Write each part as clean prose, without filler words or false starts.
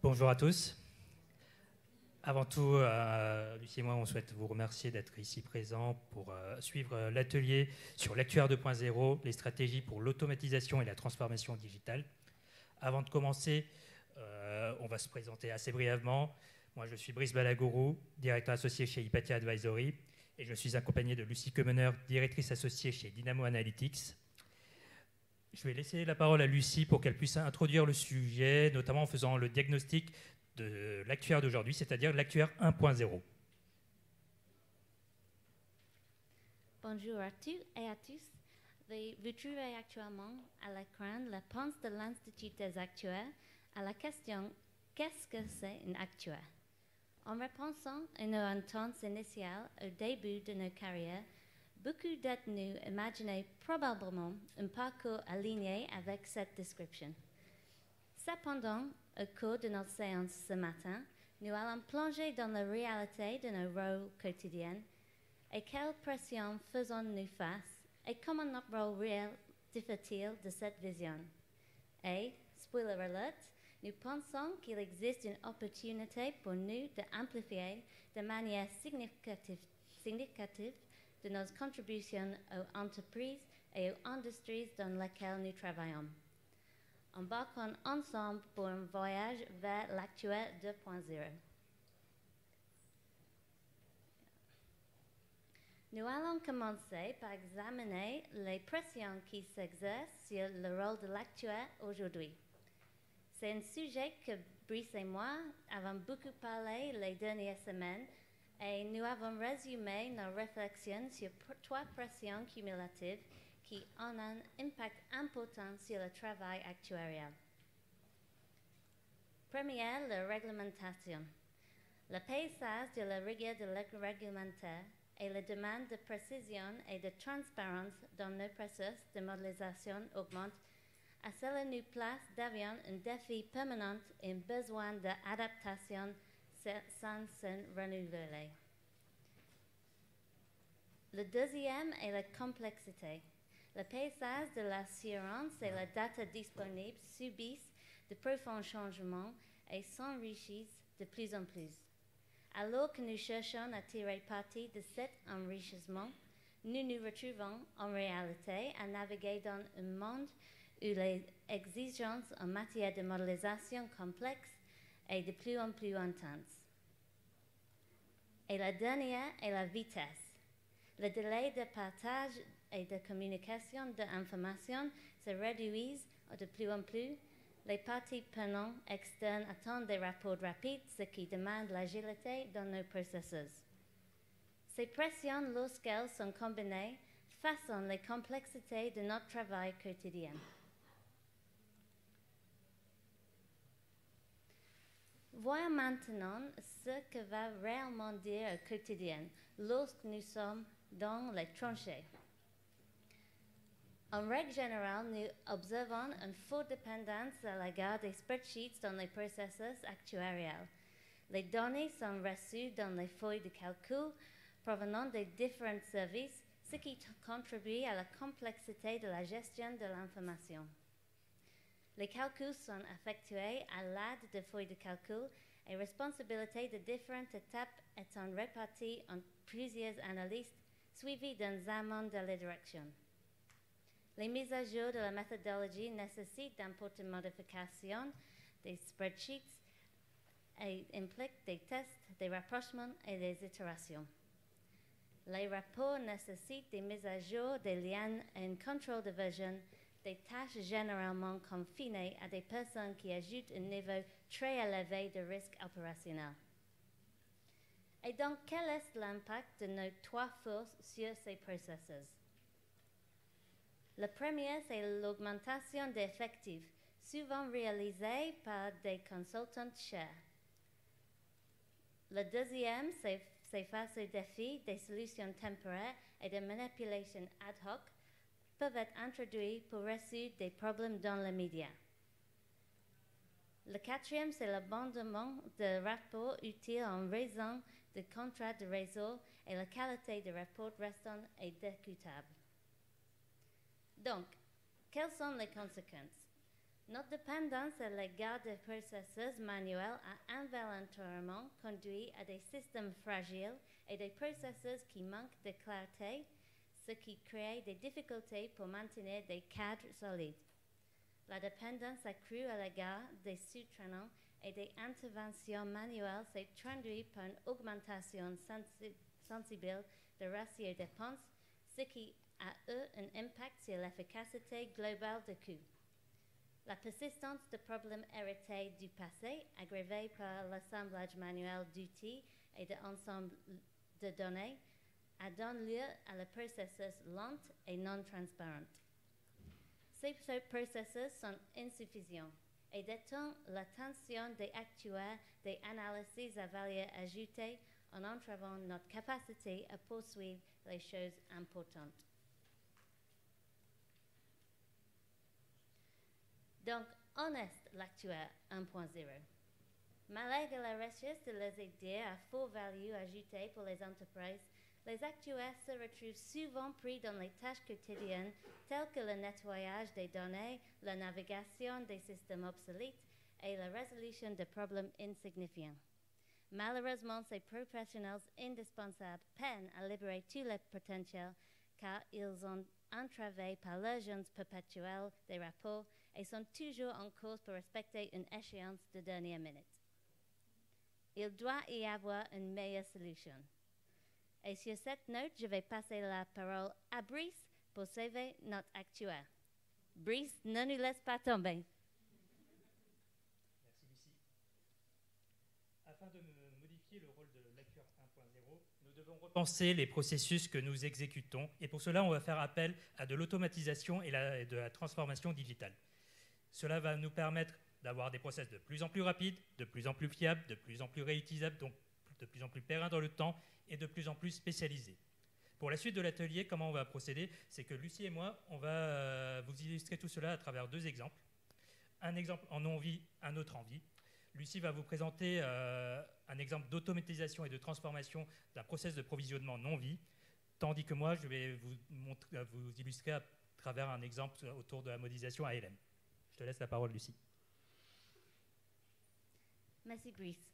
Bonjour à tous. Avant tout, Lucie et moi, on souhaite vous remercier d'être ici présents pour suivre l'atelier sur l'actuaire 2.0, les stratégies pour l'automatisation et la transformation digitale. Avant de commencer, on va se présenter assez brièvement. Moi, je suis Brice Balagourou, directeur associé chez Hypatia Advisory, et je suis accompagné de Lucie Kemener, directrice associée chez Dynamo Analytics. Je vais laisser la parole à Lucie pour qu'elle puisse introduire le sujet, notamment en faisant le diagnostic de l'actuaire d'aujourd'hui, c'est-à-dire l'actuaire 1.0. Bonjour à tous et à tous. Vous trouvez actuellement à l'écran la réponse de l'Institut des actuaires à la question « Qu'est-ce que c'est un actuaire ?» En repensant à nos intentions initiales au début de nos carrières, beaucoup d'entre nous imaginaient probablement un parcours aligné avec cette description. Cependant, au cours de notre séance ce matin, nous allons plonger dans la réalité de nos rôles quotidiens et quelles pressions faisons-nous face et comment notre rôle réel diffère-t-il de cette vision. Et, spoiler alert, nous pensons qu'il existe une opportunité pour nous d'amplifier de manière significative de nos contributions aux entreprises et aux industries dans lesquelles nous travaillons. Embarquons ensemble pour un voyage vers l'actuaire 2.0. Nous allons commencer par examiner les pressions qui s'exercent sur le rôle de l'actuaire aujourd'hui. C'est un sujet que Brice et moi avons beaucoup parlé les dernières semaines et nous avons résumé nos réflexions sur trois pressions cumulatives qui ont un impact important sur le travail actuarial. Première, la réglementation. Le paysage de la rigueur de l'acte réglementaire et la demande de précision et de transparence dans nos processus de modélisation augmente, à cela nous place devant un défi permanent et un besoin d'adaptation sans se renouveler. Le deuxième est la complexité. Le paysage de l'assurance et la data disponible subissent de profonds changements et s'enrichissent de plus en plus. Alors que nous cherchons à tirer parti de cet enrichissement, nous nous retrouvons en réalité à naviguer dans un monde où les exigences en matière de modélisation complexe est de plus en plus intense. Et la dernière est la vitesse. Le délai de partage et de communication d'informations se réduit de plus en plus. Les parties prenantes externes attendent des rapports rapides, ce qui demande l'agilité dans nos processus. Ces pressions, lorsqu'elles sont combinées, façonnent les complexités de notre travail quotidien. Voyons maintenant ce que va réellement dire au quotidien lorsque nous sommes dans les tranchées. En règle générale, nous observons une forte dépendance à l'égard des spreadsheets dans les processus actuariels. Les données sont reçues dans les feuilles de calcul provenant des différents services, ce qui contribue à la complexité de la gestion de l'information. Les calculs sont effectués à l'aide de feuilles de calcul et responsabilités de différentes étapes étant réparties entre plusieurs analystes suivis d'un examen de la direction. Les mises à jour de la méthodologie nécessitent d'importantes modifications des spreadsheets et impliquent des tests, des rapprochements et des itérations. Les rapports nécessitent des mises à jour, des liens et un contrôle de version, des tâches généralement confinées à des personnes qui ajoutent un niveau très élevé de risque opérationnel. Et donc, quel est l'impact de nos trois forces sur ces processus? Le premier, c'est l'augmentation d'effectifs, souvent réalisée par des consultants chers. Le deuxième, c'est face au défi des solutions temporaires et de manipulation ad hoc peuvent être introduits pour résoudre des problèmes dans les médias. Le quatrième, c'est l'abandonnement de rapports utiles en raison de contrats de réseau et la qualité des rapports restant est discutable. Donc, quelles sont les conséquences? Notre dépendance à l'égard des processus manuels a involontairement conduit à des systèmes fragiles et des processus qui manquent de clarté, ce qui crée des difficultés pour maintenir des cadres solides. La dépendance accrue à l'égard des sous-traitants et des interventions manuelles s'est traduite par une augmentation sensible de ratio dépenses, ce qui a eu un impact sur l'efficacité globale de coûts. La persistance de problèmes hérités du passé, aggravés par l'assemblage manuel d'outils et d'ensembles de données, a donné lieu à le processus lent et non transparent. Ces processus sont insuffisants et détendent l'attention des actuaires des analyses à valeur ajoutée en entravant notre capacité à poursuivre les choses importantes. Donc, on est l'actuaire 1.0. Malgré la recherche de les aider à fort value ajoutée pour les entreprises, les actuaires se retrouvent souvent pris dans les tâches quotidiennes telles que le nettoyage des données, la navigation des systèmes obsolètes et la résolution de problèmes insignifiants. Malheureusement, ces professionnels indispensables peinent à libérer tout le potentiel car ils sont entravés par l'urgence perpétuelle des rapports et sont toujours en course pour respecter une échéance de dernière minute. Il doit y avoir une meilleure solution. Et sur cette note, je vais passer la parole à Brice pour sauver notre actuaire. Brice, ne nous laisse pas tomber. Merci Lucie. Afin de modifier le rôle de l'actuaire 1.0, nous devons repenser les processus que nous exécutons et pour cela, on va faire appel à de l'automatisation et de la transformation digitale. Cela va nous permettre d'avoir des process de plus en plus rapides, de plus en plus fiables, de plus en plus réutilisables, donc de plus en plus pérennes dans le temps et de plus en plus spécialisés. Pour la suite de l'atelier, comment on va procéder? C'est que Lucie et moi, on va vous illustrer tout cela à travers deux exemples. Un exemple en non-vie, un autre en vie. Lucie va vous présenter un exemple d'automatisation et de transformation d'un process de provisionnement non-vie, tandis que moi, je vais vous illustrer à travers un exemple autour de la modélisation ALM. Je te laisse la parole, Lucie. Merci, Brice.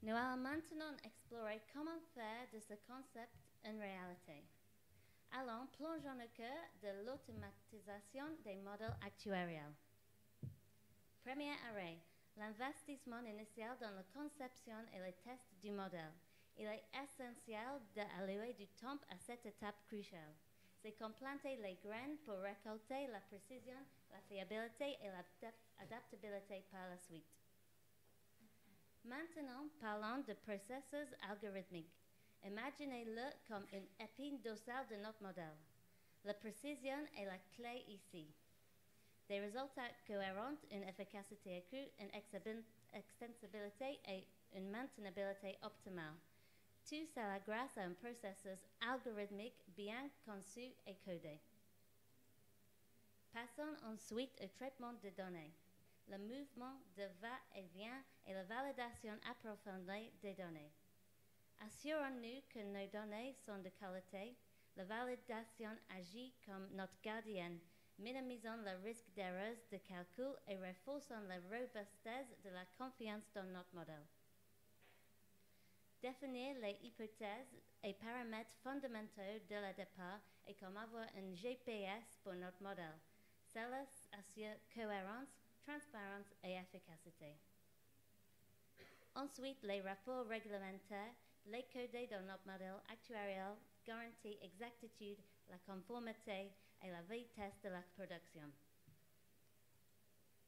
Nous allons maintenant explorer comment faire de ce concept une réalité. Allons, plongeons au cœur de l'automatisation des modèles actuariels. Premier arrêt, l'investissement initial dans la conception et le test du modèle. Il est essentiel d'allouer du temps à cette étape cruciale. C'est comme planter les graines pour récolter la précision, la fiabilité et l'adaptabilité par la suite. Maintenant, parlons de processus algorithmiques. Imaginez-le comme une épine dorsale de notre modèle. La précision est la clé ici. Des résultats cohérents, une efficacité accrue, une extensibilité et une maintenabilité optimale. Tout cela grâce à un processus algorithmique bien conçu et codé. Passons ensuite au traitement de données, le mouvement de va-et-vient et la validation approfondie des données. Assurons-nous que nos données sont de qualité. La validation agit comme notre gardienne, minimisant le risque d'erreurs de calcul et renforçant la robustesse de la confiance dans notre modèle. Définir les hypothèses et paramètres fondamentaux de la départ est comme avoir un GPS pour notre modèle. Cela assure cohérence, transparence et efficacité. Ensuite, les rapports réglementaires, les codés dans notre modèle actuariel garantissent exactitude, la conformité et la vitesse de la production.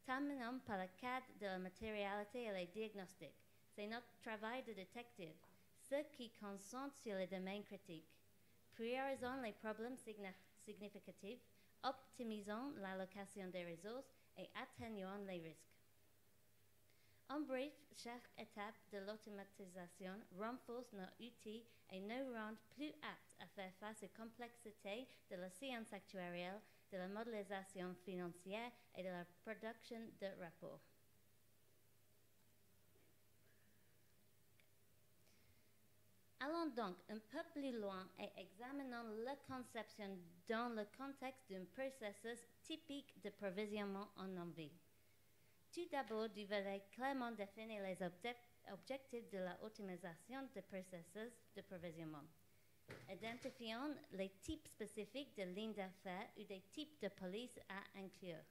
Terminons par le cadre de la matérialité et les diagnostics. C'est notre travail de détective, ceux qui concentrent sur les domaines critiques. Priorisons les problèmes significatifs, optimisons l'allocation des ressources et atténuons les risques. En bref, chaque étape de l'automatisation renforce nos outils et nous rend plus aptes à faire face aux complexités de la science actuarielle, de la modélisation financière et de la production de rapports. Allons donc un peu plus loin et examinons la conception dans le contexte d'un processus typique de provisionnement en non-vie. Tout d'abord, vous devez clairement définir les objectifs de l'automatisation des processus de provisionnement, identifiant les types spécifiques de lignes d'affaires ou des types de polices à inclure.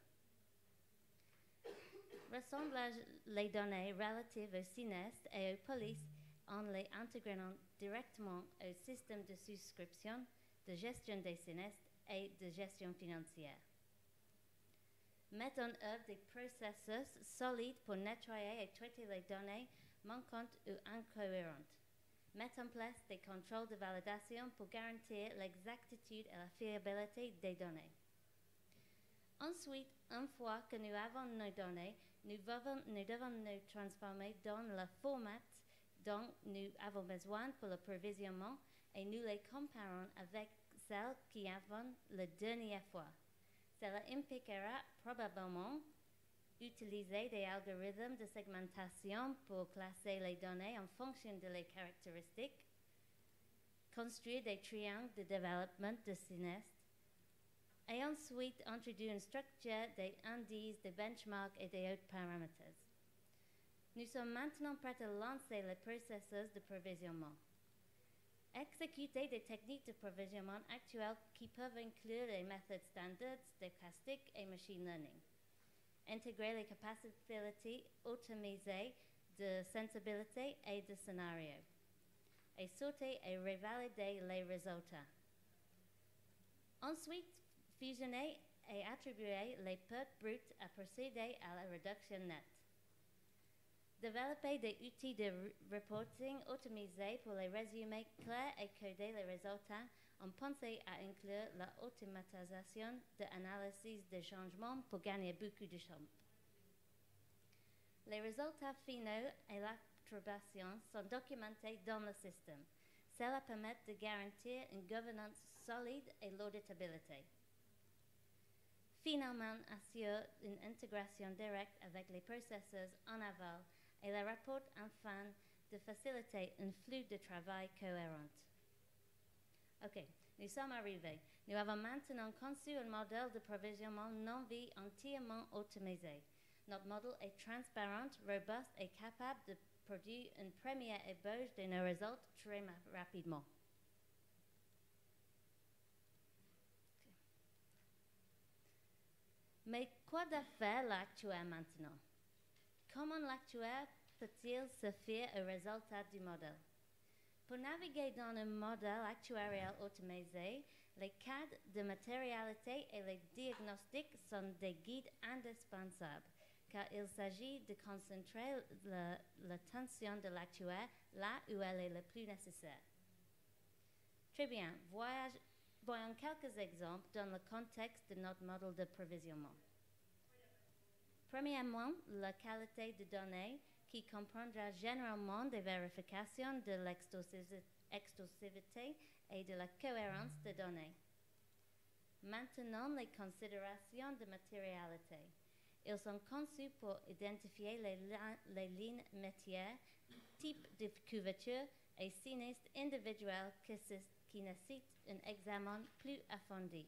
Rassemblage les données relatives aux sinistres et aux polices en les intégrant directement au système de souscription, de gestion des sinistres et de gestion financière. Mettre en œuvre des processus solides pour nettoyer et traiter les données manquantes ou incohérentes. Mettre en place des contrôles de validation pour garantir l'exactitude et la fiabilité des données. Ensuite, une fois que nous avons nos données, nous devons nous transformer dans le format dont nous avons besoin pour le provisionnement et nous les comparons avec celles qui avons la dernière fois. Cela impliquera probablement utiliser des algorithmes de segmentation pour classer les données en fonction de leurs caractéristiques, construire des triangles de développement de sinistres, et ensuite introduire une structure des indices, des benchmarks et des autres paramètres. Nous sommes maintenant prêts à lancer le processus de provisionnement. Exécuter des techniques de provisionnement actuelles qui peuvent inclure les méthodes standards, stochastiques et machine learning. Intégrer les capacités automatisées de sensibilité et de scénario. Et sortir et revalider les résultats. Ensuite, fusionner et attribuer les pertes brutes à procéder à la réduction nette. Développer des outils de reporting automatisés pour les résumés clairs et coder les résultats en pensant à inclure l'automatisation de l'analyse des changements pour gagner beaucoup de temps. Les résultats finaux et l'attribution sont documentés dans le système. Cela permet de garantir une gouvernance solide et l'auditabilité. Finalement, assure une intégration directe avec les processus en aval et le rapport afin de faciliter un flux de travail cohérent. OK, nous sommes arrivés. Nous avons maintenant conçu un modèle de provisionnement non-vie entièrement automatisé. Notre modèle est transparent, robuste et capable de produire une première ébauche de nos résultats très rapidement. Mais quoi de faire l'actuaire maintenant? Comment l'actuaire peut-il se fier aux résultats du modèle? Pour naviguer dans un modèle actuarial automatisé, les cadres de matérialité et les diagnostics sont des guides indispensables, car il s'agit de concentrer l'attention de l'actuaire là où elle est le plus nécessaire. Très bien, voyons quelques exemples dans le contexte de notre modèle de provisionnement. Premièrement, la qualité de données qui comprendra généralement des vérifications de l'exhaustivité et de la cohérence des données. Maintenant, les considérations de matérialité. Ils sont conçus pour identifier les lignes métiers, types de couverture et sinistres individuels qui nécessitent un examen plus approfondi.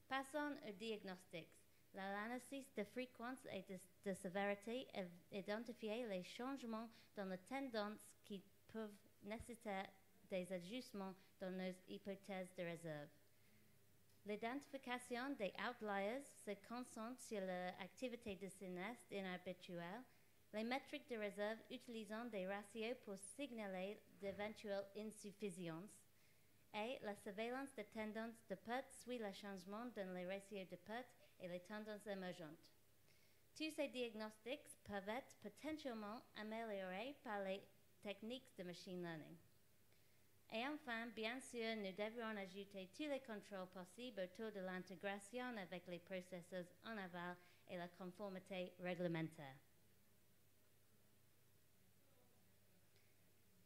Passons aux diagnostics. L'analyse de fréquence et de sévérité identifie les changements dans la tendance qui peuvent nécessiter des ajustements dans nos hypothèses de réserve. L'identification des outliers se concentre sur l'activité de sinistre inhabituelle, les métriques de réserve utilisant des ratios pour signaler d'éventuelles insuffisances, et la surveillance des tendances de perte suit le changement dans les ratios de perte et les tendances émergentes. Tous ces diagnostics peuvent être potentiellement améliorés par les techniques de machine learning. Et enfin, bien sûr, nous devrons ajouter tous les contrôles possibles autour de l'intégration avec les processus en aval et la conformité réglementaire.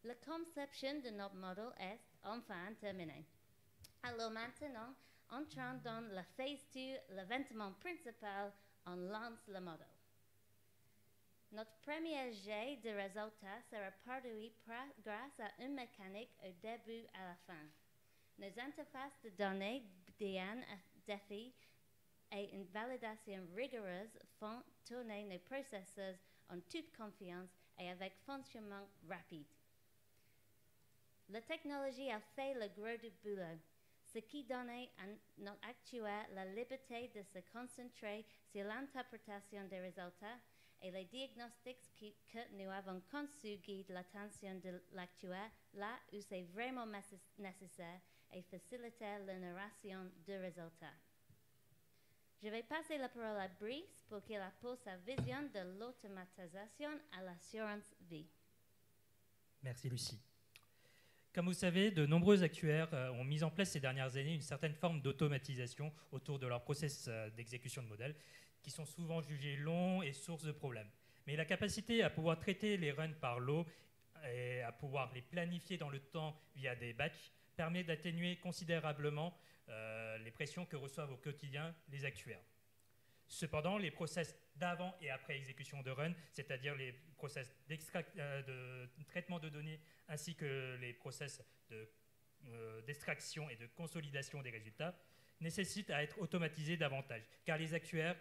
La conception de notre modèle est enfin terminée. Alors maintenant, entrons dans la phase 2, l'événement principal, on lance le modèle. Notre premier jet de résultats sera produit grâce à une mécanique au début à la fin. Nos interfaces de données DN défient et une validation rigoureuse font tourner nos processeurs en toute confiance et avec fonctionnement rapide. La technologie a fait le gros du boulot, ce qui donnait à notre actuaire la liberté de se concentrer sur l'interprétation des résultats et les diagnostics que nous avons conçus guident l'attention de l'actuaire là où c'est vraiment nécessaire et faciliter la narration du résultat. Je vais passer la parole à Brice pour qu'il appose sa vision de l'automatisation à l'assurance vie. Merci Lucie. Comme vous savez, de nombreux actuaires ont mis en place ces dernières années une certaine forme d'automatisation autour de leur process d'exécution de modèles, qui sont souvent jugés longs et source de problèmes. Mais la capacité à pouvoir traiter les runs par lot et à pouvoir les planifier dans le temps via des batchs permet d'atténuer considérablement les pressions que reçoivent au quotidien les actuaires. Cependant, les process d'avant et après exécution de run, c'est-à-dire les process de traitement de données ainsi que les process d'extraction et de consolidation des résultats, nécessitent à être automatisés davantage, car les actuaires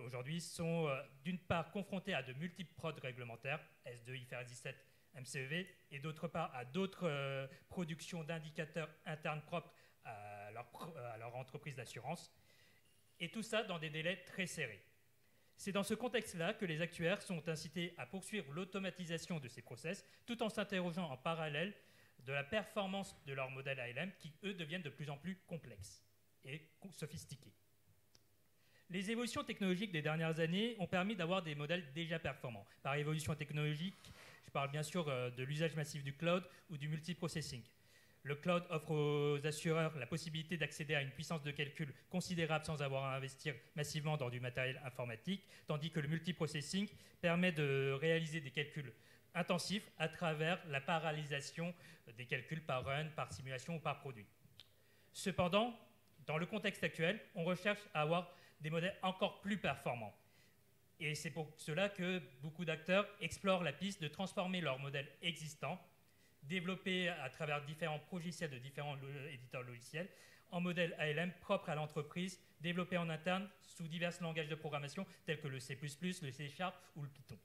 aujourd'hui sont d'une part confrontés à de multiples prods réglementaires, S2, IFRS 17, MCEV, et d'autre part à d'autres productions d'indicateurs internes propres à leur entreprise d'assurance, et tout ça dans des délais très serrés. C'est dans ce contexte-là que les actuaires sont incités à poursuivre l'automatisation de ces process, tout en s'interrogeant en parallèle de la performance de leurs modèles ALM qui, eux, deviennent de plus en plus complexes et sophistiqués. Les évolutions technologiques des dernières années ont permis d'avoir des modèles déjà performants. Par évolution technologique, je parle bien sûr de l'usage massif du cloud ou du multiprocessing. Le cloud offre aux assureurs la possibilité d'accéder à une puissance de calcul considérable sans avoir à investir massivement dans du matériel informatique, tandis que le multiprocessing permet de réaliser des calculs intensifs à travers la parallélisation des calculs par run, par simulation ou par produit. Cependant, dans le contexte actuel, on recherche à avoir des modèles encore plus performants. Et c'est pour cela que beaucoup d'acteurs explorent la piste de transformer leurs modèles existants, développés à travers différents logiciels de différents éditeurs logiciels, en modèles ALM propres à l'entreprise, développés en interne sous divers langages de programmation tels que le C++, le C# ou le Python.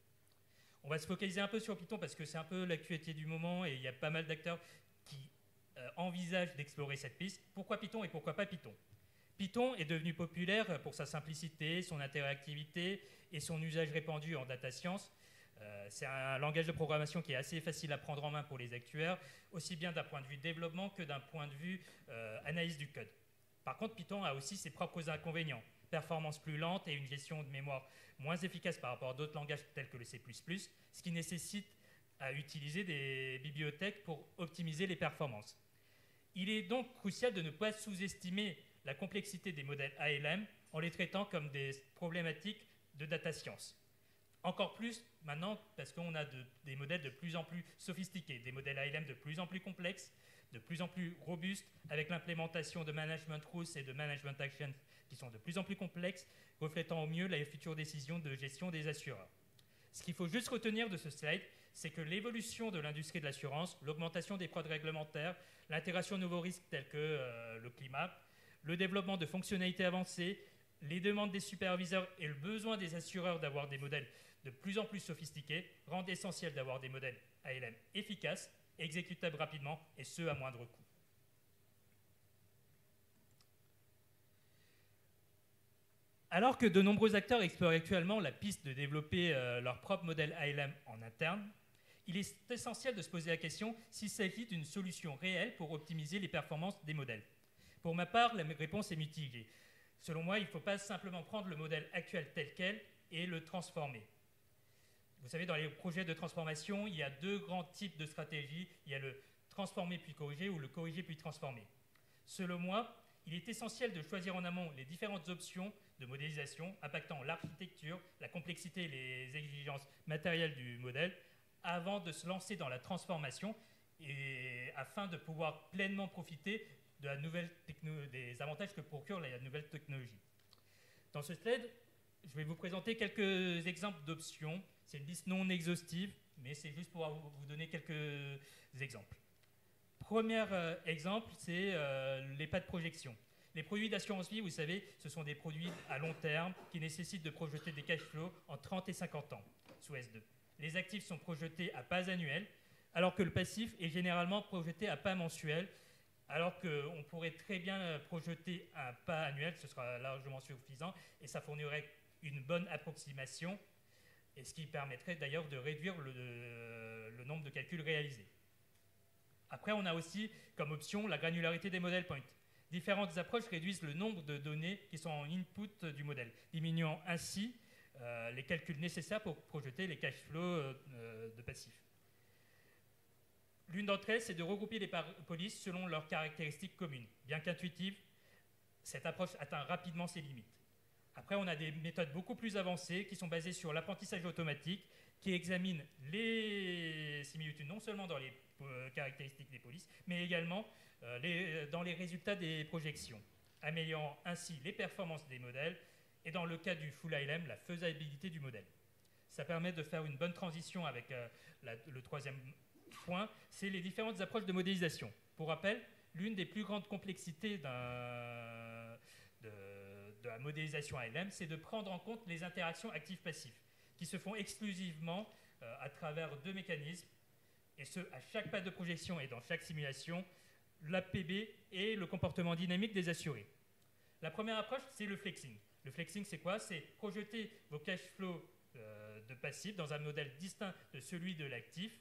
On va se focaliser un peu sur Python parce que c'est un peu l'actualité du moment et il y a pas mal d'acteurs qui envisagent d'explorer cette piste. Pourquoi Python et pourquoi pas Python ? Python est devenu populaire pour sa simplicité, son interactivité et son usage répandu en data science. C'est un langage de programmation qui est assez facile à prendre en main pour les actuaires, aussi bien d'un point de vue développement que d'un point de vue analyse du code. Par contre, Python a aussi ses propres inconvénients. Performance plus lente et une gestion de mémoire moins efficace par rapport à d'autres langages tels que le C++, ce qui nécessite à utiliser des bibliothèques pour optimiser les performances. Il est donc crucial de ne pas sous-estimer la complexité des modèles ALM en les traitant comme des problématiques de data science. Encore plus maintenant parce qu'on a des modèles de plus en plus sophistiqués, des modèles ALM de plus en plus complexes, de plus en plus robustes, avec l'implémentation de management rules et de management actions qui sont de plus en plus complexes, reflétant au mieux les futures décisions de gestion des assureurs. Ce qu'il faut juste retenir de ce slide, c'est que l'évolution de l'industrie de l'assurance, l'augmentation des prods réglementaires, l'intégration de nouveaux risques tels que le climat, le développement de fonctionnalités avancées, les demandes des superviseurs et le besoin des assureurs d'avoir des modèles de plus en plus sophistiqués rendent essentiel d'avoir des modèles ALM efficaces, exécutables rapidement et ce à moindre coût. Alors que de nombreux acteurs explorent actuellement la piste de développer leur propre modèle ALM en interne, il est essentiel de se poser la question s'il s'agit d'une solution réelle pour optimiser les performances des modèles. Pour ma part, la réponse est mitigée. Selon moi, il ne faut pas simplement prendre le modèle actuel tel quel et le transformer. Vous savez, dans les projets de transformation, il y a deux grands types de stratégies. Il y a le transformer puis corriger ou le corriger puis transformer. Selon moi, il est essentiel de choisir en amont les différentes options de modélisation impactant l'architecture, la complexité et les exigences matérielles du modèle avant de se lancer dans la transformation et afin de pouvoir pleinement profiter de des avantages que procure la nouvelle technologie. Dans ce slide, je vais vous présenter quelques exemples d'options. C'est une liste non exhaustive, mais c'est juste pour vous donner quelques exemples. Premier exemple, c'est les pas de projection. Les produits d'assurance vie, vous savez, ce sont des produits à long terme qui nécessitent de projeter des cash flows en 30 et 50 ans sous S2. Les actifs sont projetés à pas annuels, alors que le passif est généralement projeté à pas mensuel, alors qu'on pourrait très bien projeter un pas annuel, ce sera largement suffisant, et ça fournirait une bonne approximation, et ce qui permettrait d'ailleurs de réduire le nombre de calculs réalisés. Après, on a aussi comme option la granularité des modèles point. Différentes approches réduisent le nombre de données qui sont en input du modèle, diminuant ainsi les calculs nécessaires pour projeter les cash flows de passifs. L'une d'entre elles, c'est de regrouper les polices selon leurs caractéristiques communes. Bien qu'intuitive, cette approche atteint rapidement ses limites. Après, on a des méthodes beaucoup plus avancées qui sont basées sur l'apprentissage automatique, qui examinent les similitudes non seulement dans les caractéristiques des polices, mais également dans les résultats des projections, améliorant ainsi les performances des modèles et dans le cas du full ALM, la faisabilité du modèle. Ça permet de faire une bonne transition avec le troisième point, c'est les différentes approches de modélisation. Pour rappel, l'une des plus grandes complexités de la modélisation ALM, c'est de prendre en compte les interactions actives-passives, qui se font exclusivement à travers deux mécanismes, et ce, à chaque pas de projection et dans chaque simulation, l'APB et le comportement dynamique des assurés. La première approche, c'est le flexing. Le flexing, c'est quoi? C'est projeter vos cash flows de passifs dans un modèle distinct de celui de l'actif,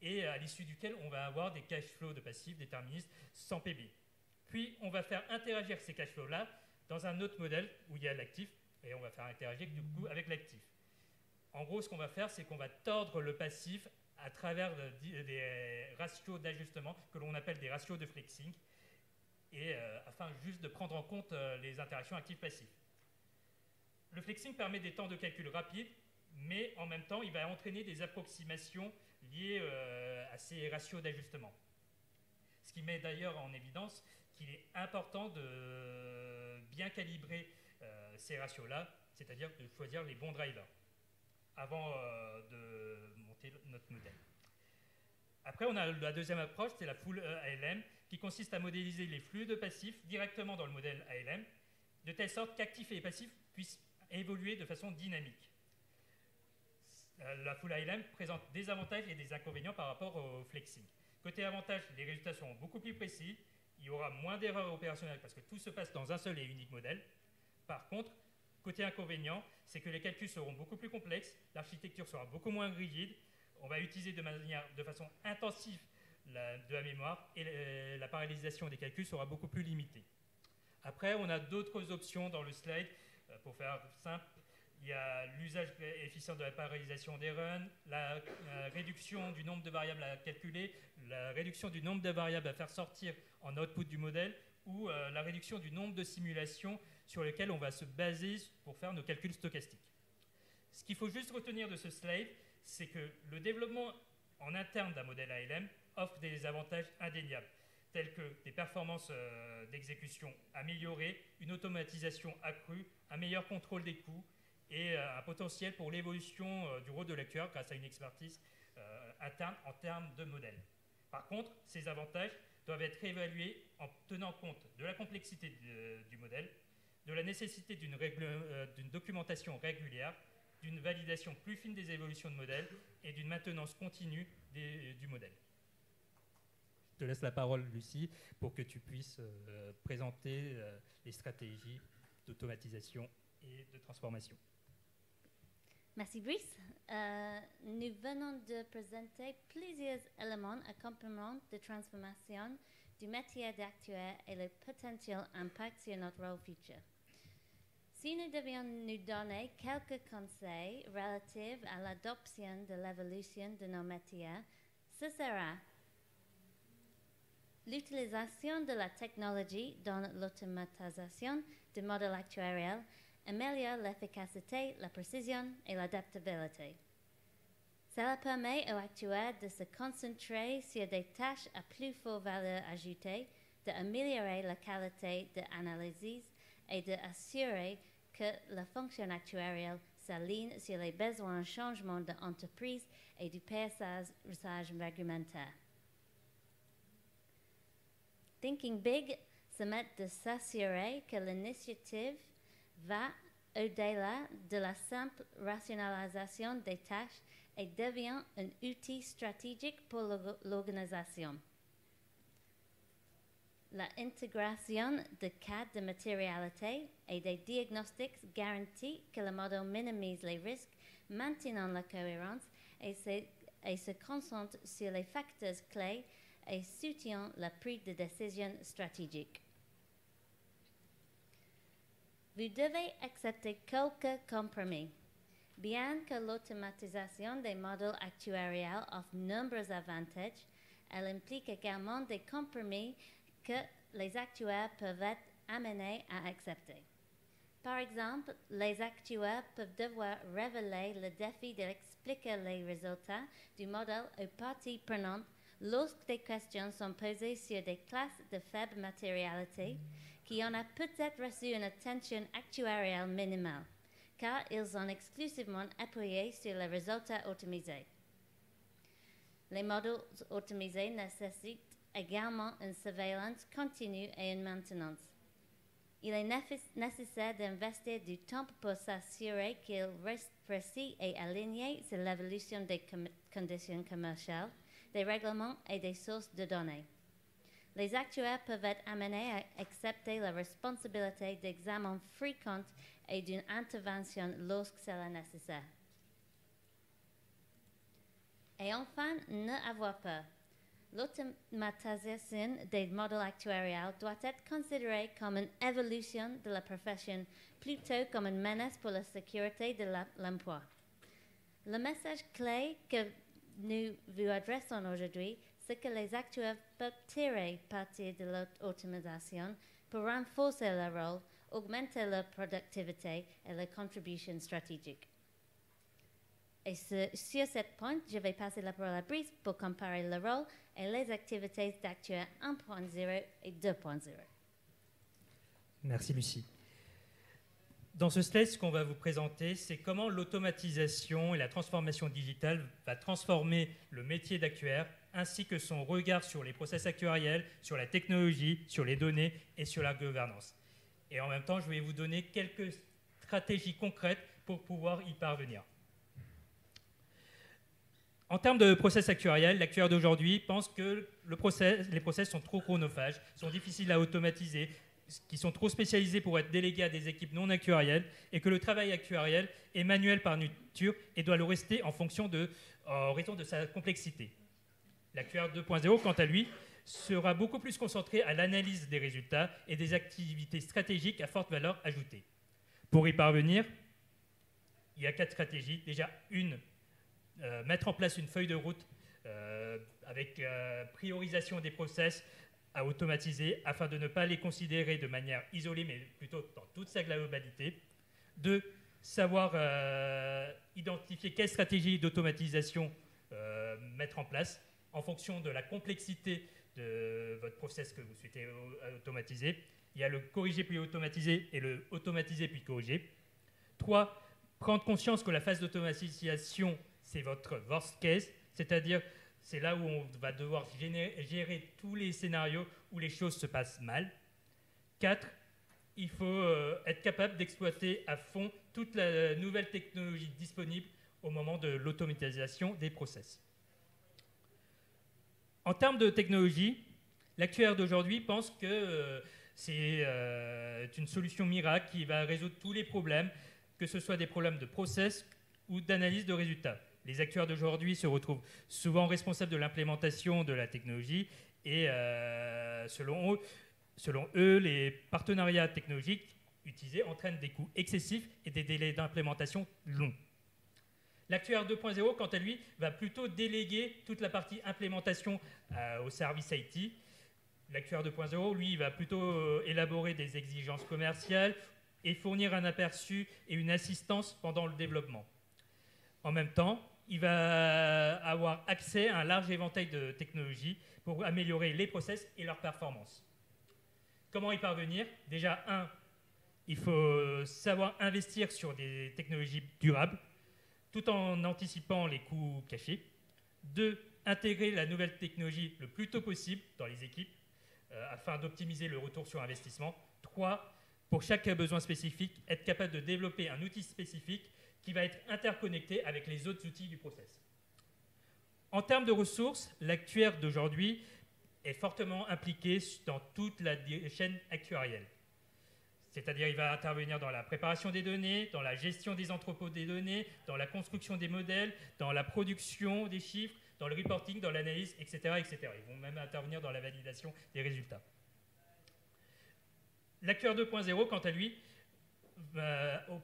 et à l'issue duquel on va avoir des cash flows de passifs déterministes sans PB. Puis, on va faire interagir ces cash flows-là dans un autre modèle où il y a l'actif, et on va faire interagir du coup avec l'actif. En gros, ce qu'on va faire, c'est qu'on va tordre le passif à travers des ratios d'ajustement que l'on appelle des ratios de flexing, et afin juste de prendre en compte les interactions actives-passives. Le flexing permet des temps de calcul rapides, mais en même temps, il va entraîner des approximations liées à ces ratios d'ajustement. Ce qui met d'ailleurs en évidence qu'il est important de bien calibrer ces ratios-là, c'est-à-dire de choisir les bons drivers avant de monter notre modèle. Après, on a la deuxième approche, c'est la full ALM, qui consiste à modéliser les flux de passifs directement dans le modèle ALM, de telle sorte qu'actifs et passifs puissent évoluer de façon dynamique. La full ALM présente des avantages et des inconvénients par rapport au flexing. Côté avantage, les résultats seront beaucoup plus précis, il y aura moins d'erreurs opérationnelles parce que tout se passe dans un seul et unique modèle. Par contre, côté inconvénient, c'est que les calculs seront beaucoup plus complexes, l'architecture sera beaucoup moins rigide, on va utiliser de façon intensive de la mémoire et la parallélisation des calculs sera beaucoup plus limitée. Après, on a d'autres options dans le slide. Pour faire simple, il y a l'usage efficient de la parallélisation des runs, la réduction du nombre de variables à calculer, la réduction du nombre de variables à faire sortir en output du modèle ou la réduction du nombre de simulations sur lesquelles on va se baser pour faire nos calculs stochastiques. Ce qu'il faut juste retenir de ce slide, c'est que le développement en interne d'un modèle ALM offre des avantages indéniables, tels que des performances d'exécution améliorées, une automatisation accrue, un meilleur contrôle des coûts et un potentiel pour l'évolution du rôle de l'actuaire grâce à une expertise interne en termes de modèle. Par contre, ces avantages doivent être évalués en tenant compte de la complexité du modèle, de la nécessité d'une documentation régulière, d'une validation plus fine des évolutions de modèle et d'une maintenance continue du modèle. Je te laisse la parole, Lucie, pour que tu puisses présenter les stratégies d'automatisation et de transformation. Merci Brice. Nous venons de présenter plusieurs éléments accompagnant de transformation du métier d'actuaire et le potentiel impact sur notre rôle futur. Si nous devions nous donner quelques conseils relatifs à l'adoption de l'évolution de nos métiers, ce sera l'utilisation de la technologie dans l'automatisation du modèle actuariel améliore l'efficacité, la précision et l'adaptabilité. Cela permet aux actuaires de se concentrer sur des tâches à plus forte valeur ajoutée, d'améliorer la qualité de l'analyse et d'assurer que la fonction actuarielle s'aligne sur les besoins en changement de l'entreprise et du paysage réglementaire. Thinking big, se mettent de s'assurer que l'initiative va au-delà de la simple rationalisation des tâches et devient un outil stratégique pour l'organisation. La intégration de cas de matérialité et des diagnostics garantit que le modèle minimise les risques, maintenant la cohérence et se concentre sur les facteurs clés et soutient la prise de décision stratégique. Vous devez accepter quelques compromis. Bien que l'automatisation des modèles actuariels offre de nombreux avantages, elle implique également des compromis que les actuaires peuvent être amenés à accepter. Par exemple, les actuaires peuvent devoir révéler le défi d'expliquer les résultats du modèle aux parties prenantes lorsque des questions sont posées sur des classes de faible matérialité qui en a peut-être reçu une attention actuarielle minimale, car ils ont exclusivement appuyé sur les résultats automatisés. Les modèles automatisés nécessitent également une surveillance continue et une maintenance. Il est nécessaire d'investir du temps pour s'assurer qu'ils restent précis et alignés sur l'évolution des conditions commerciales, des règlements et des sources de données. Les actuaires peuvent être amenés à accepter la responsabilité d'examens fréquents et d'une intervention lorsque cela est nécessaire. Et enfin, ne avoir peur. L'automatisation des modèles actuariels doit être considérée comme une évolution de la profession plutôt comme une menace pour la sécurité de l'emploi. Le message clé que nous vous adressons aujourd'hui, c'est que les actuaires peuvent tirer parti de l'automatisation pour renforcer leur rôle, augmenter leur productivité et leur contribution stratégique. Et sur cette point, je vais passer la parole à Brice pour comparer le rôle et les activités d'actuaire 1.0 et 2.0. Merci Lucie. Dans ce slide, ce qu'on va vous présenter, c'est comment l'automatisation et la transformation digitale va transformer le métier d'actuaire ainsi que son regard sur les process actuariels, sur la technologie, sur les données et sur la gouvernance. Et en même temps, je vais vous donner quelques stratégies concrètes pour pouvoir y parvenir. En termes de process actuariel, l'actuaire d'aujourd'hui pense que les process sont trop chronophages, sont difficiles à automatiser, qui sont trop spécialisés pour être délégués à des équipes non actuarielles et que le travail actuariel est manuel par nature et doit le rester en raison de sa complexité. L'actuaire 2.0, quant à lui, sera beaucoup plus concentré à l'analyse des résultats et des activités stratégiques à forte valeur ajoutée. Pour y parvenir, il y a 4 stratégies. Déjà, mettre en place une feuille de route avec priorisation des process à automatiser afin de ne pas les considérer de manière isolée, mais plutôt dans toute sa globalité. 2, savoir identifier quelle stratégie d'automatisation mettre en place en fonction de la complexité de votre process que vous souhaitez automatiser. Il y a le corriger puis automatiser et le automatiser puis corriger. 3, prendre conscience que la phase d'automatisation, c'est votre worst case, c'est-à-dire c'est là où on va devoir gérer tous les scénarios où les choses se passent mal. 4, il faut être capable d'exploiter à fond toute la nouvelle technologie disponible au moment de l'automatisation des process. En termes de technologie, l'actuaire d'aujourd'hui pense que c'est une solution miracle qui va résoudre tous les problèmes, que ce soit des problèmes de process ou d'analyse de résultats. Les actuaires d'aujourd'hui se retrouvent souvent responsables de l'implémentation de la technologie et selon eux, les partenariats technologiques utilisés entraînent des coûts excessifs et des délais d'implémentation longs. L'actuaire 2.0, quant à lui, va plutôt déléguer toute la partie implémentation au service IT. L'actuaire 2.0, lui, va plutôt élaborer des exigences commerciales et fournir un aperçu et une assistance pendant le développement. En même temps, il va avoir accès à un large éventail de technologies pour améliorer les process et leur performance. Comment y parvenir? Déjà, il faut savoir investir sur des technologies durables, tout en anticipant les coûts cachés. 2, intégrer la nouvelle technologie le plus tôt possible dans les équipes. afin d'optimiser le retour sur investissement. 3, pour chaque besoin spécifique, être capable de développer un outil spécifique qui va être interconnecté avec les autres outils du process. En termes de ressources, l'actuaire d'aujourd'hui est fortement impliqué dans toute la chaîne actuarielle. C'est-à-dire qu'il va intervenir dans la préparation des données, dans la gestion des entrepôts des données, dans la construction des modèles, dans la production des chiffres, dans le reporting, dans l'analyse, etc., etc. Ils vont même intervenir dans la validation des résultats. L'actuaire 2.0, quant à lui,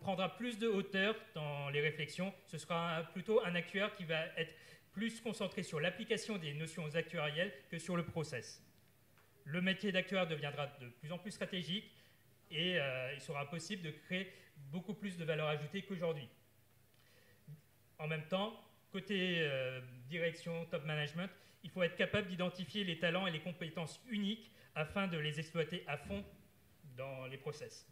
prendra plus de hauteur dans les réflexions. Ce sera plutôt un actuaire qui va être plus concentré sur l'application des notions actuarielles que sur le process. Le métier d'actuaire deviendra de plus en plus stratégique et il sera possible de créer beaucoup plus de valeur ajoutée qu'aujourd'hui. En même temps, côté direction, top management, il faut être capable d'identifier les talents et les compétences uniques afin de les exploiter à fond dans les process.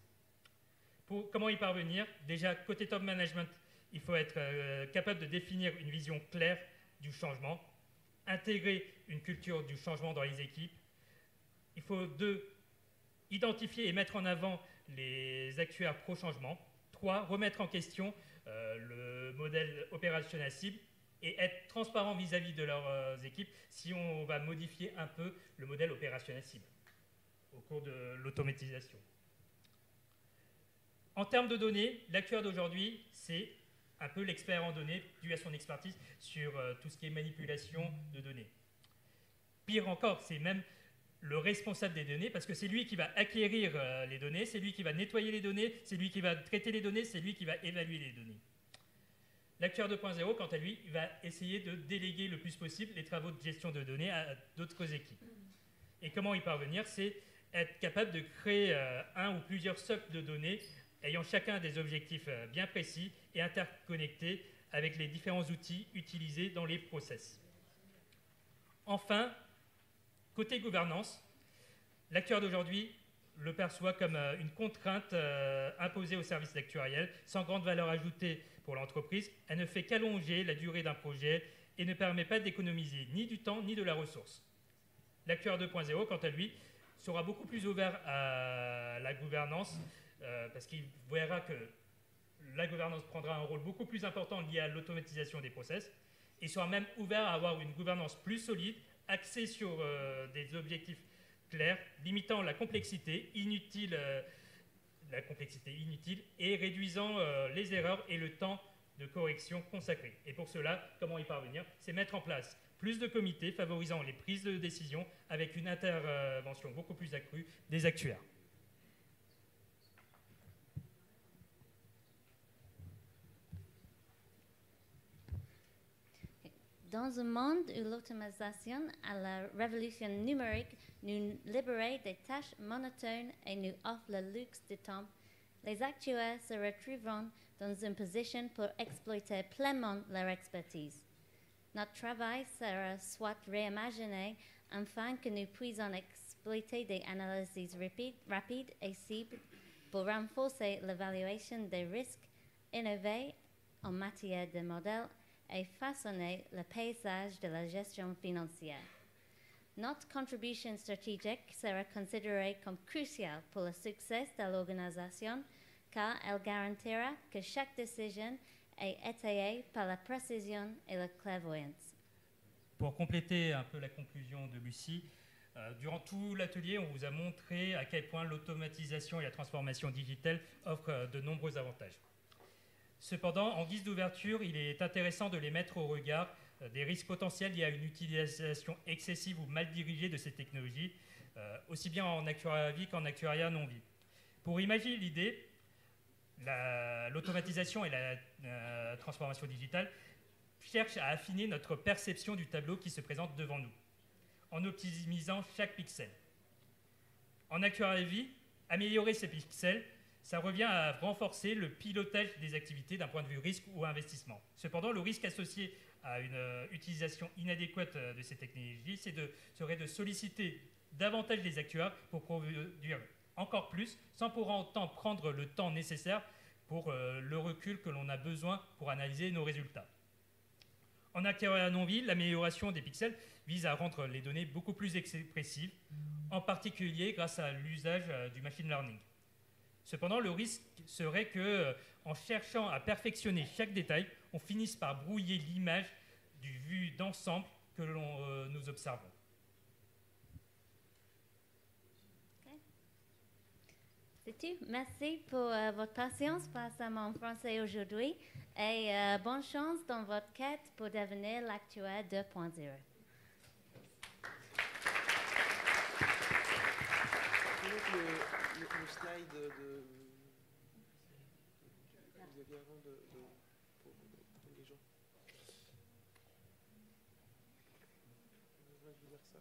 Comment y parvenir? Déjà, côté top management, il faut être capable de définir une vision claire du changement, intégrer une culture du changement dans les équipes. Il faut 2, identifier et mettre en avant les actuaires pro-changement. 3, remettre en question le modèle opérationnel cible et être transparent vis-à-vis de leurs équipes si on va modifier un peu le modèle opérationnel cible au cours de l'automatisation. En termes de données, l'actuaire d'aujourd'hui, c'est un peu l'expert en données dû à son expertise sur tout ce qui est manipulation de données. Pire encore, c'est même le responsable des données parce que c'est lui qui va acquérir les données, c'est lui qui va nettoyer les données, c'est lui qui va traiter les données, c'est lui qui va évaluer les données. L'actuaire 2.0, quant à lui, va essayer de déléguer le plus possible les travaux de gestion de données à d'autres équipes. Et comment y parvenir? C'est être capable de créer un ou plusieurs socles de données ayant chacun des objectifs bien précis et interconnectés avec les différents outils utilisés dans les process. Enfin, côté gouvernance, l'actuaire d'aujourd'hui le perçoit comme une contrainte imposée au service actuariel, sans grande valeur ajoutée pour l'entreprise. Elle ne fait qu'allonger la durée d'un projet et ne permet pas d'économiser ni du temps ni de la ressource. L'actuaire 2.0, quant à lui, sera beaucoup plus ouvert à la gouvernance parce qu'il verra que la gouvernance prendra un rôle beaucoup plus important lié à l'automatisation des process et sera même ouvert à avoir une gouvernance plus solide, axée sur des objectifs clairs, limitant la complexité inutile et réduisant les erreurs et le temps de correction consacré. Et pour cela, comment y parvenir? C'est mettre en place plus de comités favorisant les prises de décision avec une intervention beaucoup plus accrue des actuaires. Dans un monde où l'automatisation à la révolution numérique nous libère des tâches monotones et nous offre le luxe du temps, les actuaires se retrouveront dans une position pour exploiter pleinement leur expertise. Notre travail sera soit réimaginé afin que nous puissions exploiter des analyses rapides et cibles pour renforcer l'évaluation des risques, innover en matière de modèles et façonner le paysage de la gestion financière. Notre contribution stratégique sera considérée comme cruciale pour le succès de l'organisation car elle garantira que chaque décision est étayée par la précision et la clairvoyance. Pour compléter un peu la conclusion de Lucie, durant tout l'atelier, on vous a montré à quel point l'automatisation et la transformation digitale offrent de nombreux avantages. Cependant, en guise d'ouverture, il est intéressant de les mettre au regard des risques potentiels liés à une utilisation excessive ou mal dirigée de ces technologies, aussi bien en actuariat vie qu'en actuariat non-vie. Pour imaginer l'idée, l'automatisation et la transformation digitale cherchent à affiner notre perception du tableau qui se présente devant nous, en optimisant chaque pixel. En actuariat vie, améliorer ces pixels, ça revient à renforcer le pilotage des activités d'un point de vue risque ou investissement. Cependant, le risque associé à une utilisation inadéquate de ces technologies serait de solliciter davantage les actuaires pour produire encore plus, sans pour autant prendre le temps nécessaire pour le recul que l'on a besoin pour analyser nos résultats. En actuariat non-ville, l'amélioration des pixels vise à rendre les données beaucoup plus expressives, en particulier grâce à l'usage du machine learning. Cependant, le risque serait que, en cherchant à perfectionner chaque détail, on finisse par brouiller l'image du vue d'ensemble que nous observons. C'est tout. Merci pour votre patience face à mon français aujourd'hui et bonne chance dans votre quête pour devenir l'actuaire 2.0. Le slide de... Vous aviez avant pour les gens. Je vais lire ça.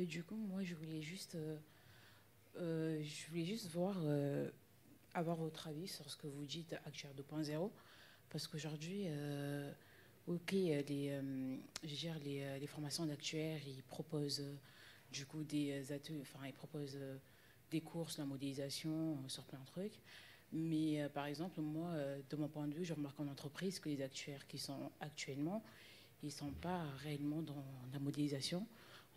Du coup, moi, je voulais juste voir, avoir votre avis sur ce que vous dites Actuaire 2.0, parce qu'aujourd'hui, ok, je gère les formations d'actuaires, ils proposent du coup des ateliers, enfin, ils proposent des cours sur la modélisation, sur plein de trucs. Mais par exemple, moi, de mon point de vue, je remarque en entreprise que les actuaires qui sont actuellement, ils ne sont pas réellement dans la modélisation.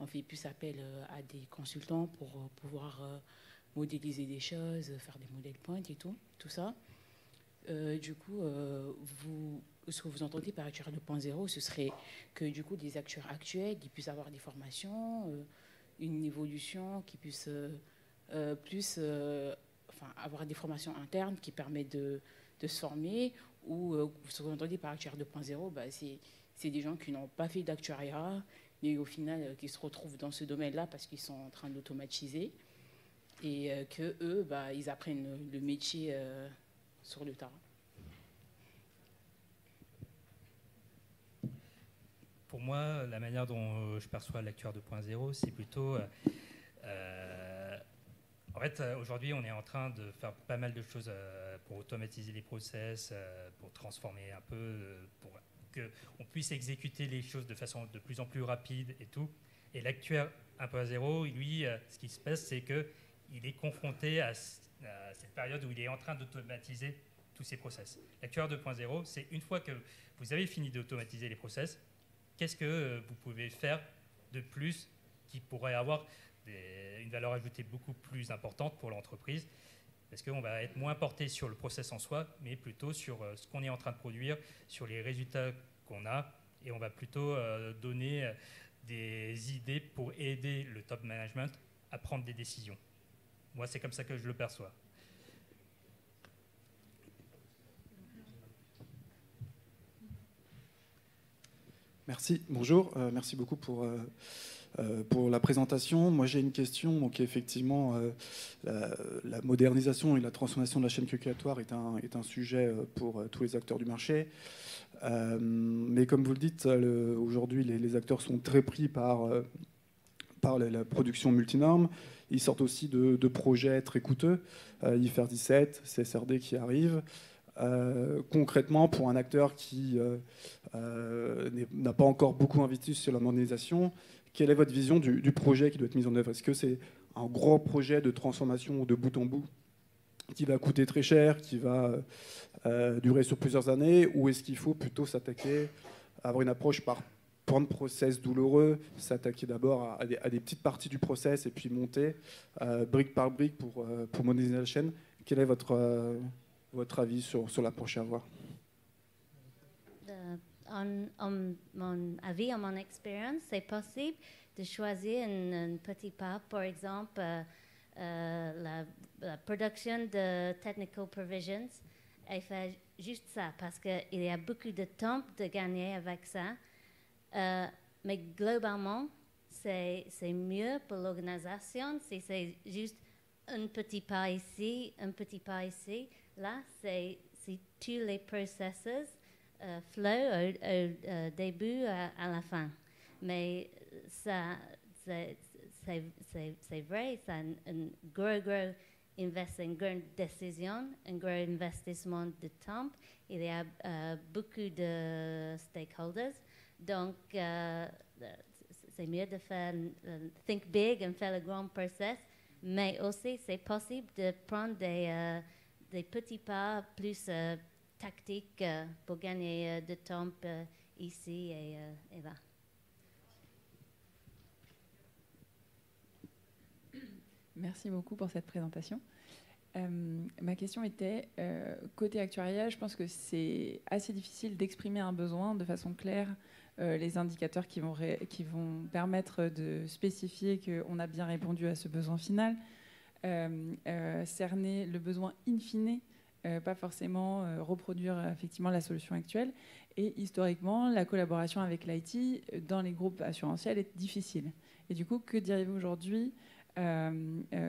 On fait plus appel à des consultants pour pouvoir modéliser des choses, faire des modèles point et tout ça. Du coup, ce que vous entendez par actuaire 2.0, ce serait que du coup, des actuaires actuels, ils puissent avoir des formations, une évolution, qui puissent avoir des formations internes qui permettent de se former, ou ce que vous entendez par actuaire 2.0, bah, c'est des gens qui n'ont pas fait d'actuariat, mais au final qui se retrouvent dans ce domaine-là parce qu'ils sont en train d'automatiser et que eux, bah, ils apprennent le métier sur le tas. Pour moi, la manière dont je perçois l'actuaire 2.0, c'est plutôt... en fait, aujourd'hui, on est en train de faire pas mal de choses pour automatiser les process, pour transformer un peu, pour qu'on puisse exécuter les choses de façon de plus en plus rapide et tout. Et l'actuaire 1.0, lui, ce qui se passe, c'est qu'il est confronté à cette période où il est en train d'automatiser tous ces process. L'actuaire 2.0, c'est une fois que vous avez fini d'automatiser les process, qu'est-ce que vous pouvez faire de plus qui pourrait avoir une valeur ajoutée beaucoup plus importante pour l'entreprise, parce qu'on va être moins porté sur le process en soi, mais plutôt sur ce qu'on est en train de produire, sur les résultats qu'on a, et on va plutôt donner des idées pour aider le top management à prendre des décisions. Moi, c'est comme ça que je le perçois. Merci, bonjour, merci beaucoup pour la présentation. Moi, j'ai une question. Donc, effectivement, la modernisation et la transformation de la chaîne calculatoire est un sujet pour tous les acteurs du marché. Mais comme vous le dites, aujourd'hui, les acteurs sont très pris par la production multinorme. Ils sortent aussi de projets très coûteux. IFR 17, CSRD qui arrive. Concrètement, pour un acteur qui n'a pas encore beaucoup investi sur la modernisation, quelle est votre vision du projet qui doit être mis en œuvre? Est-ce que c'est un gros projet de transformation de bout en bout qui va coûter très cher, qui va durer sur plusieurs années, ou est-ce qu'il faut plutôt s'attaquer, avoir une approche par point de process douloureux, s'attaquer d'abord à des petites parties du process et puis monter brique par brique pour moderniser la chaîne? Quel est votre avis sur l'approche à avoir? Mon avis, mon expérience, c'est possible de choisir un petit pas, par exemple, la production de technical provisions, et faire juste ça, parce qu'il y a beaucoup de temps de gagner avec ça. Mais globalement, c'est mieux pour l'organisation si c'est juste un petit pas ici, un petit pas ici. Là, c'est tous les processus flow au début à la fin. Mais ça, c'est vrai, c'est un gros une grande décision, un gros investissement de temps. Il y a beaucoup de stakeholders. Donc, c'est mieux de faire think big et faire le grand process. Mais aussi, c'est possible de prendre des petits pas plus tactiques pour gagner de temps ici et là. Merci beaucoup pour cette présentation. Ma question était, côté actuariat, je pense que c'est assez difficile d'exprimer un besoin de façon claire, les indicateurs qui vont permettre de spécifier qu'on a bien répondu à ce besoin final, cerner le besoin in fine, pas forcément reproduire effectivement la solution actuelle. Et historiquement, la collaboration avec l'IT dans les groupes assurantiels est difficile. Et du coup, que diriez-vous aujourd'hui ?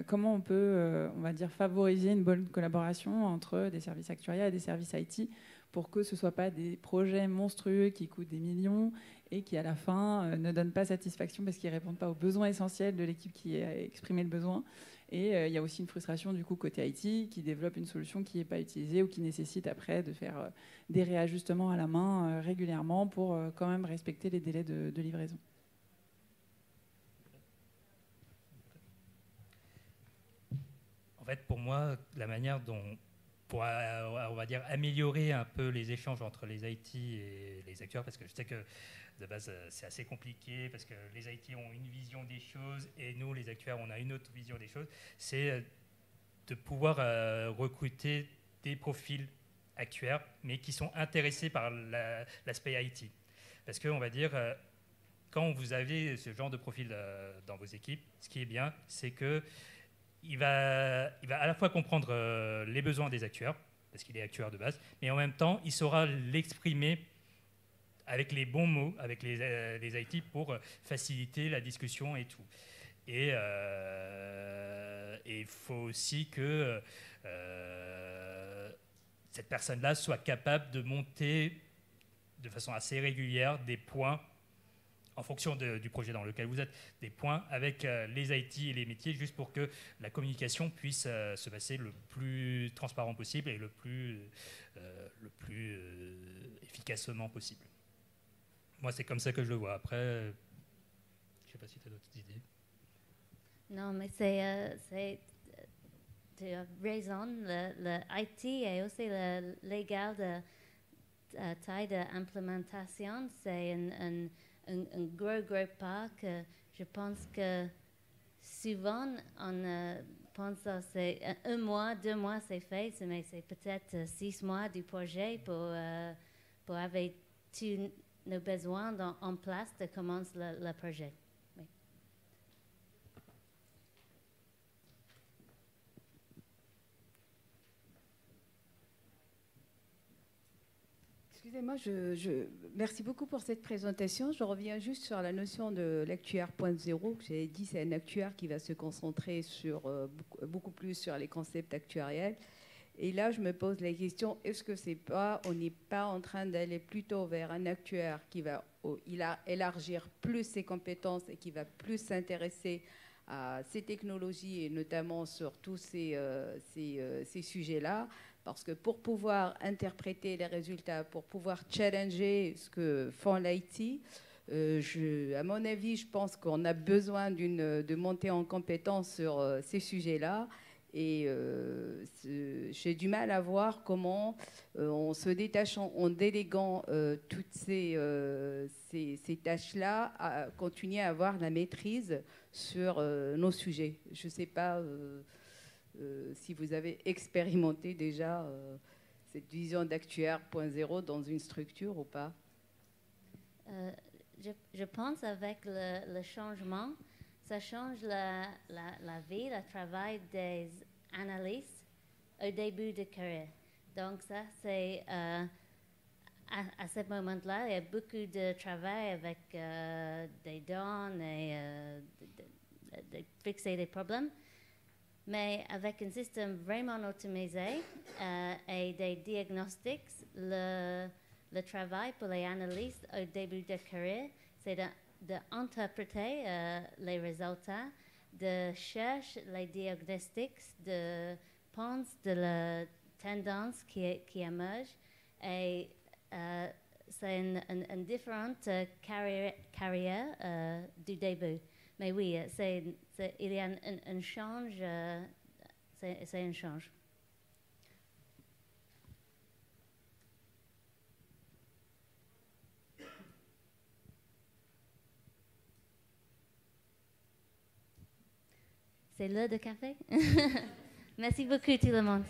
Comment on peut, on va dire, favoriser une bonne collaboration entre des services actuariats et des services IT pour que ce ne soit pas des projets monstrueux qui coûtent des millions et qui, à la fin, ne donnent pas satisfaction parce qu'ils ne répondent pas aux besoins essentiels de l'équipe qui a exprimé le besoin. Et il y a aussi une frustration, du coup, côté IT qui développe une solution qui n'est pas utilisée ou qui nécessite après de faire des réajustements à la main régulièrement pour quand même respecter les délais de livraison. En fait, pour moi, la manière dont, pour, on va dire, améliorer un peu les échanges entre les IT et les acteurs, parce que je sais que de base, c'est assez compliqué, parce que les IT ont une vision des choses et nous, les actuaires, on a une autre vision des choses, c'est de pouvoir recruter des profils actuaires, mais qui sont intéressés par l'aspect IT. Parce qu'on va dire, quand vous avez ce genre de profil dans vos équipes, ce qui est bien, c'est que il va à la fois comprendre les besoins des actuaires, parce qu'il est actuaire de base, mais en même temps, il saura l'exprimer avec les bons mots, avec les IT pour faciliter la discussion et tout. Et il faut aussi que cette personne-là soit capable de monter de façon assez régulière des points en fonction du projet dans lequel vous êtes, des points avec les IT et les métiers, juste pour que la communication puisse se passer le plus transparent possible et le plus efficacement possible. Moi, c'est comme ça que je le vois. Après, je ne sais pas si tu as d'autres idées. Non, mais tu as raison. Le IT et aussi le légal de taille d'implémentation, c'est un gros pas que je pense que souvent on pense que c'est 1 mois, 2 mois c'est fait, mais c'est peut-être 6 mois du projet pour avoir tous nos besoins en place de commencer le projet. Oui. Excusez-moi, merci beaucoup pour cette présentation. Je reviens juste sur la notion de l'actuaire 0.0. J'ai dit c'est un actuaire qui va se concentrer sur, beaucoup plus sur les concepts actuariels. Et là, je me pose la question, est-ce que on n'est pas en train d'aller plutôt vers un actuaire qui va élargir plus ses compétences et qui va plus s'intéresser à ces technologies et notamment sur tous ces sujets-là? Parce que pour pouvoir interpréter les résultats, pour pouvoir challenger ce que font l'IT, à mon avis, je pense qu'on a besoin de monter en compétence sur ces sujets-là. Et j'ai du mal à voir comment, en se détachant, en déléguant toutes ces tâches-là, à continuer à avoir la maîtrise sur nos sujets. Je ne sais pas si vous avez expérimenté déjà cette vision d'actuaire 0.0 dans une structure ou pas. Je pense avec le changement, ça change la vie, le travail des analystes au début de carrière. Donc ça, c'est à ce moment-là, il y a beaucoup de travail avec des données et de fixer des problèmes. Mais avec un système vraiment optimisé et des diagnostics, le Le travail pour les analystes au début de carrière, c'est d'interpréter les résultats, de chercher les diagnostics, de penser de la tendance qui émerge. Et c'est une différente carrière du début. Mais oui, il y a un change, c'est un change. C'est l'heure de café. Merci beaucoup tout le monde.